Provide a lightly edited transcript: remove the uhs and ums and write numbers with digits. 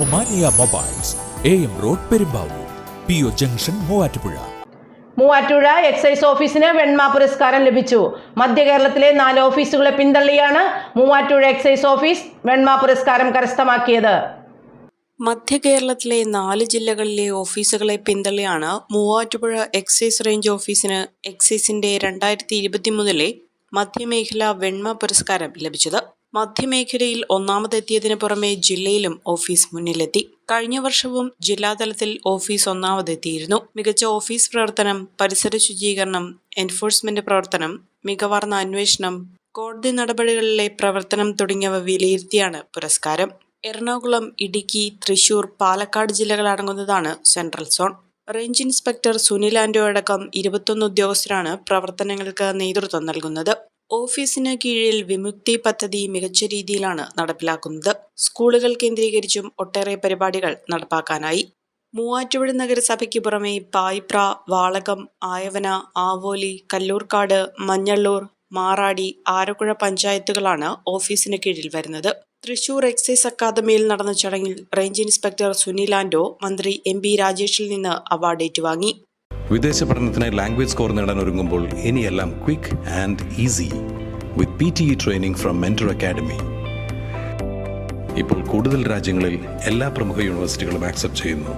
Omania mobiles, AM road, Perumbavoor, PO junction, Muvattupuzha. Muvattupuzha excise ഓഫീസിന് വെണ്മ പുരസ്കാരം ലഭിച്ചു. മധ്യ കേരളത്തിലെ 4 ഓഫീസുകളെ പിന്തള്ളിയാണ് മൂവാറ്റുപുഴ എക്സൈസ് ഓഫീസ് വെണ്മ പുരസ്കാരം കരസ്ഥമാക്കിയത്. മധ്യ കേരളത്തിലെ 4 ജില്ലകളിലെ ഓഫീസുകളെ പിന്തള്ളിയാണ് മൂവാറ്റുപുഴ എക്സൈസ് റേഞ്ച് ഓഫീസിന് എക്സൈസിന്റെ 2023 മധ്യമേഖല വെണ്മ പുരസ്കാരം ലഭിച്ചത്. മധ്യമേഖലയിൽ ഒന്നാമതെത്തിയതിനു പുറമെ ജില്ലയിലും ഓഫീസ് മുന്നിലെത്തി. കഴിഞ്ഞ വർഷവും ജില്ലാതലത്തിൽ ഓഫീസ് ഒന്നാമതെത്തിയിരുന്നു. മികച്ച ഓഫീസ് പ്രവർത്തനം, പരിസര ശുചീകരണം, എൻഫോഴ്സ്മെന്റ് പ്രവർത്തനം, മികവാർന്ന അന്വേഷണം, കോടതി നടപടികളിലെ പ്രവർത്തനം തുടങ്ങിയവ വിലയിരുത്തിയാണ് പുരസ്കാരം. എറണാകുളം, ഇടുക്കി, തൃശൂർ, പാലക്കാട് ജില്ലകൾ അടങ്ങുന്നതാണ് central zone. Range inspector Sunil Anto അടക്കം 21 ഉദ്യോഗസ്ഥരാണ് പ്രവർത്തനങ്ങൾക്ക് നേതൃത്വം നൽകുന്നത്. ഓഫീസിന് കീഴിൽ വിമുക്തി പദ്ധതി മികച്ച രീതിയിലാണ് നടപ്പിലാക്കുന്നത്. സ്കൂളുകൾ കേന്ദ്രീകരിച്ചും ഒട്ടേറെ പരിപാടികൾ നടപ്പാക്കാനായി. മൂവാറ്റുപുഴ നഗരസഭയ്ക്ക് പുറമെ പായിപ്ര, വാളകം, ആയവന, ആവോലി, കല്ലൂർക്കാട്, മഞ്ഞള്ളൂർ, മാറാടി, ആരക്കുഴ പഞ്ചായത്തുകളാണ് ഓഫീസിന് കീഴിൽ വരുന്നത്. തൃശൂർ എക്സൈസ് അക്കാദമിയിൽ നടന്ന ചടങ്ങിൽ റേഞ്ച് ഇൻസ്പെക്ടർ സുനിൽ ആന്റോ മന്ത്രി MP രാജേഷിൽ നിന്ന് അവാർഡ് ഏറ്റുവാങ്ങി. വിദേശ പഠനത്തിനായി ലാംഗ്വേജ് സ്കോർ നേടാൻ ഒരുങ്ങുമ്പോൾ ഇനിയെല്ലാം quick and easy with PTE training from mentor academy. ഇപ്പോൾ കൂടുതൽ രാജ്യങ്ങളിൽ എല്ലാ പ്രമുഖ യൂണിവേഴ്സിറ്റികളും ആക്സെപ്റ്റ് ചെയ്യുന്നു.